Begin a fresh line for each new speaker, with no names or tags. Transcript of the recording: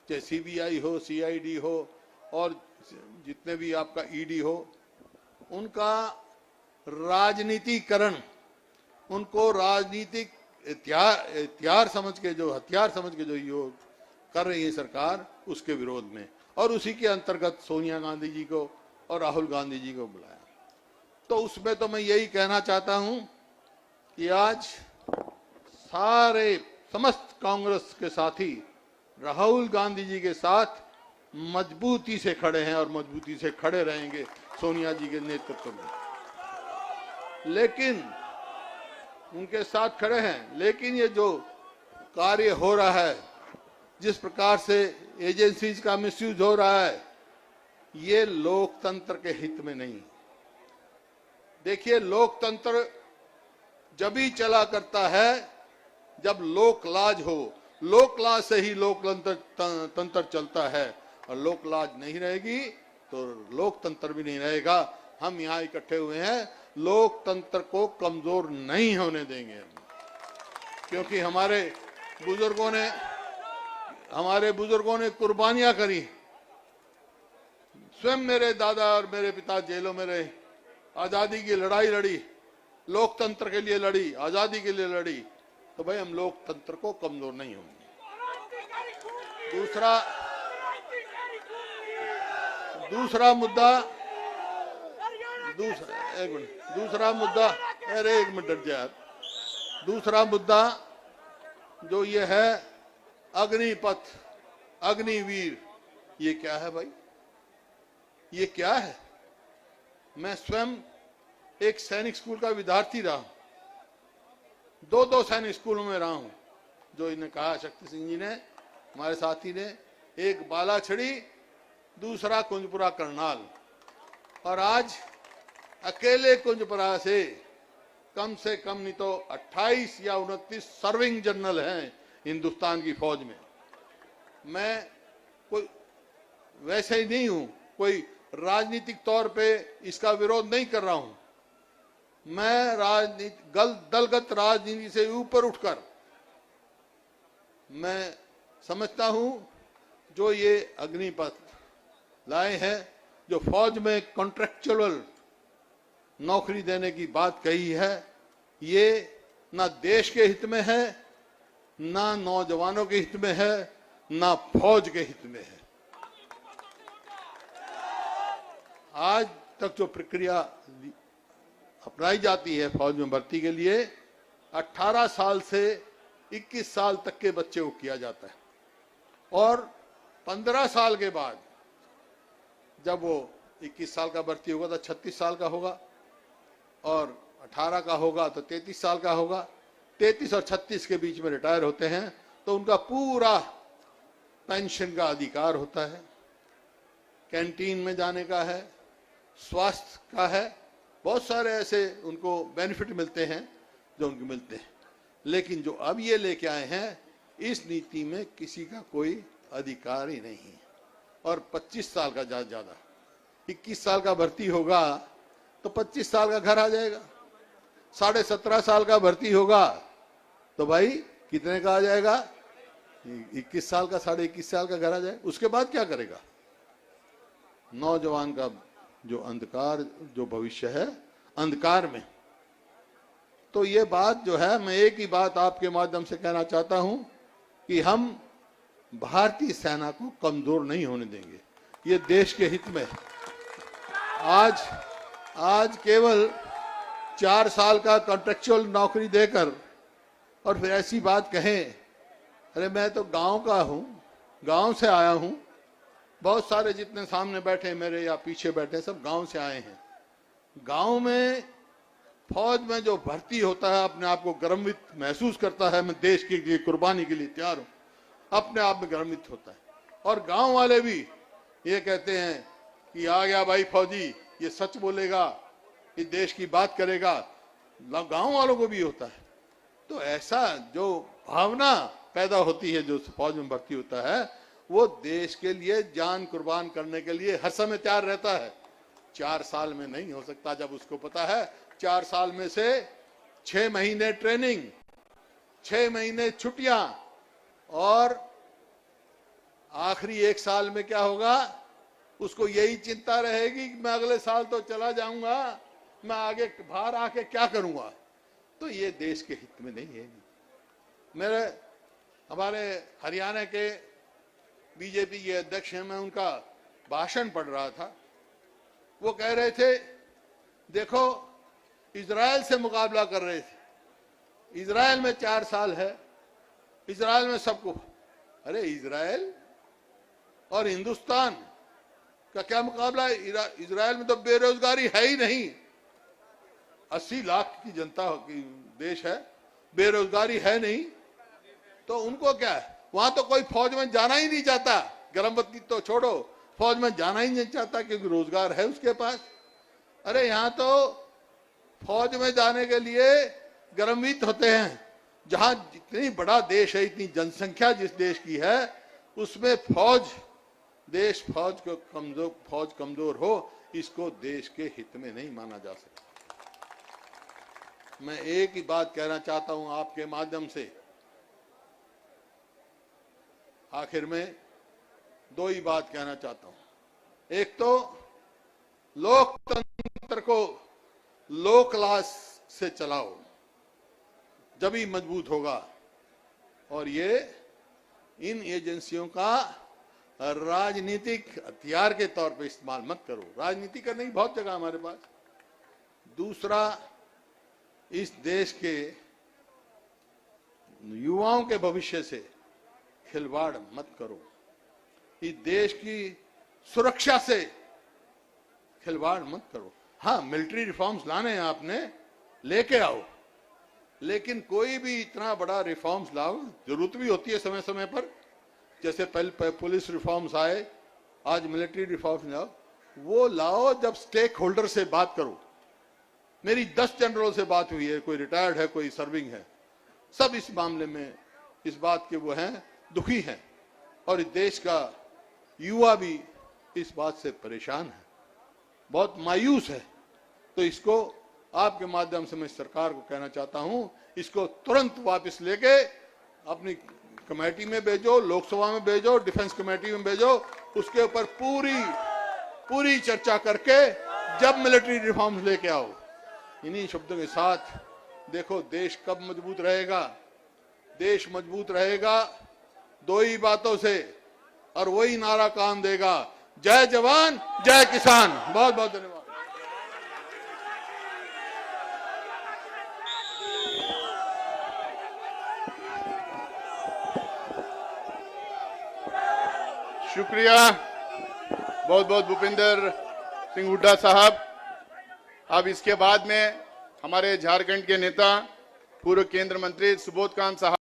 चाहे सीबीआई हो, सीआईडी हो और जितने भी आपका ईडी हो, उनका राजनीतिकरण, उनको राजनीतिक हथियार समझ के जो योग कर रही है सरकार, उसके विरोध में, और उसी के अंतर्गत सोनिया गांधी जी को और राहुल गांधी जी को बुलाया। तो उसमें तो मैं यही कहना चाहता हूं कि आज सारे समस्त कांग्रेस के साथी राहुल गांधी जी के साथ मजबूती से खड़े हैं और मजबूती से खड़े रहेंगे सोनिया जी के नेतृत्व में। लेकिन उनके साथ खड़े हैं, लेकिन ये जो कार्य हो रहा है, जिस प्रकार से एजेंसीज का मिसयूज हो रहा है, ये लोकतंत्र के हित में नहीं। देखिए, लोकतंत्र जब ही चला करता है जब लोकलाज हो। लोकलाज से ही लोकतंत्र चलता है, और लोकलाज नहीं रहेगी तो लोकतंत्र भी नहीं रहेगा। हम यहाँ इकट्ठे हुए हैं, लोकतंत्र को कमजोर नहीं होने देंगे हम, क्योंकि हमारे बुजुर्गों ने कुर्बानियां करी। स्वयं मेरे दादा और मेरे पिता जेलों में रहे, आजादी की लड़ाई लड़ी, लोकतंत्र के लिए लड़ी, आजादी के लिए लड़ी। तो भाई, हम लोकतंत्र को कमजोर नहीं होंगे। दूसरा मुद्दा, अरे एक मिनट डट जाए। दूसरा मुद्दा जो ये है, अग्निपथ, अग्निवीर, ये क्या है भाई? ये क्या है? मैं स्वयं एक सैनिक स्कूल का विद्यार्थी रहा, दो सैनिक स्कूलों में रहा हूं। जो इन्हें कहा शक्ति सिंह जी ने, हमारे साथी ने, एक बालाछड़ी, दूसरा कुंजपुरा करनाल, और आज अकेले कुंजपुरा से कम नहीं तो 28 या 29 सर्विंग जनरल हैं हिंदुस्तान की फौज में। मैं कोई वैसे ही नहीं हूं, कोई राजनीतिक तौर पे इसका विरोध नहीं कर रहा हूं। मैं दलगत राजनीति से ऊपर उठकर मैं समझता हूं, जो ये अग्निपथ लाए हैं, जो फौज में कॉन्ट्रेक्चुअल नौकरी देने की बात कही है, ये ना देश के हित में है, ना नौजवानों के हित में है, ना फौज के हित में है। आज तक जो प्रक्रिया अपनाई जाती है फौज में भर्ती के लिए, 18 साल से 21 साल तक के बच्चे को किया जाता है, और 15 साल के बाद जब वो 21 साल का भर्ती होगा तो 36 साल का होगा, और 18 का होगा तो 33 साल का होगा। 33 और 36 के बीच में रिटायर होते हैं तो उनका पूरा पेंशन का अधिकार होता है, कैंटीन में जाने का है, स्वास्थ्य का है, बहुत सारे ऐसे उनको बेनिफिट मिलते हैं जो उनको मिलते हैं। लेकिन जो अब ये लेके आए हैं, इस नीति में किसी का कोई अधिकार ही नहीं है। और 25 साल का ज्यादा 21 साल का भर्ती होगा तो 25 साल का घर आ जाएगा, 17.5 साल का भर्ती होगा तो भाई कितने का आ जाएगा? 21 साल का, 21.5 साल का घर आ जाए। उसके बाद क्या करेगा? नौजवान का जो अंधकार, जो भविष्य है अंधकार में। तो ये बात जो है, मैं एक ही बात आपके माध्यम से कहना चाहता हूं कि हम भारतीय सेना को कमजोर नहीं होने देंगे, ये देश के हित में है। आज केवल 4 साल का कॉन्ट्रेक्चुअल नौकरी देकर और फिर ऐसी बात कहें, अरे मैं तो गांव का हूं, गांव से आया हूं, बहुत सारे जितने सामने बैठे मेरे या पीछे बैठे सब गांव से आए हैं। गांव में फौज में जो भर्ती होता है, अपने आप को गर्वित महसूस करता है, मैं देश के लिए कुर्बानी के लिए तैयार हूं, अपने आप में गर्वित होता है। और गांव वाले भी ये कहते हैं कि आ गया भाई फौजी, ये सच बोलेगा, ये देश की बात करेगा, गांव वालों को भी होता है। तो ऐसा जो भावना पैदा होती है, जो फौज में भर्ती होता है, वो देश के लिए जान कुर्बान करने के लिए हर समय तैयार रहता है। 4 साल में नहीं हो सकता, जब उसको पता है 4 साल में से 6 महीने ट्रेनिंग, 6 महीने छुट्टियां और आखिरी 1 साल में क्या होगा, उसको यही चिंता रहेगी कि मैं अगले साल तो चला जाऊंगा, मैं आगे बाहर आके क्या करूंगा। तो ये देश के हित में नहीं है। हमारे हरियाणा के बीजेपी के अध्यक्ष हैं, मैं उनका भाषण पढ़ रहा था। वो कह रहे थे, देखो इजराइल से मुकाबला कर रहे थे, इजराइल में 4 साल है, इजराइल में सबको। अरे इजराइल और हिंदुस्तान का क्या मुकाबला है? इजराइल में तो बेरोजगारी है ही नहीं, 80 लाख की जनता की देश है, बेरोजगारी है नहीं, तो उनको क्या है, वहां तो कोई फौज में जाना ही नहीं चाहता, गर्भवती तो छोड़ो, फौज में जाना ही नहीं चाहता क्योंकि रोजगार है उसके पास। अरे यहाँ तो फौज में जाने के लिए गर्वित होते हैं, जहां जितनी बड़ा देश है, इतनी जनसंख्या जिस देश की है, उसमें फौज कमजोर हो, इसको देश के हित में नहीं माना जा सकता। मैं एक ही बात कहना चाहता हूं आपके माध्यम से, आखिर में 2 ही बात कहना चाहता हूं। एक तो लोकतंत्र को लोकलाज से चलाओ, जब ही मजबूत होगा। और ये इन एजेंसियों का राजनीतिक हथियार के तौर पे इस्तेमाल मत करो। राजनीति करने की बहुत जगह हमारे पास। दूसरा, इस देश के युवाओं के भविष्य से खिलवाड़ मत करो, इस देश की सुरक्षा से खिलवाड़ मत करो। हाँ, मिलिट्री रिफॉर्म्स लाने हैं आपने, लेके आओ, लेकिन कोई भी इतना बड़ा रिफॉर्म्स लाओ, जरूरत भी होती है समय समय पर, जैसे पहले पुलिस रिफॉर्म्स आए, आज मिलिट्री रिफॉर्म्स लाओ, वो लाओ जब स्टेक होल्डर से बात करो। मेरी 10 जनरलों से बात हुई है, कोई रिटायर्ड है, कोई सर्विंग है, सब इस मामले में इस बात के वो हैं, दुखी हैं, और इस देश का युवा भी इस बात से परेशान है, बहुत मायूस है। तो इसको आपके माध्यम से मैं सरकार को कहना चाहता हूं, इसको तुरंत वापस लेके अपनी कमेटी में भेजो, लोकसभा में भेजो, डिफेंस कमेटी में भेजो, उसके ऊपर पूरी चर्चा करके जब मिलिट्री रिफॉर्म्स लेके आओ। इन्हीं शब्दों के साथ देखो देश कब मजबूत रहेगा। देश मजबूत रहेगा 2 ही बातों से, और वही नारा काम देगा, जय जवान जय किसान। बहुत बहुत धन्यवाद।
शुक्रिया बहुत बहुत भूपेंद्र सिंह हुड्डा साहब। अब इसके बाद में हमारे झारखंड के नेता पूर्व केंद्र मंत्री सुबोध कांत साहब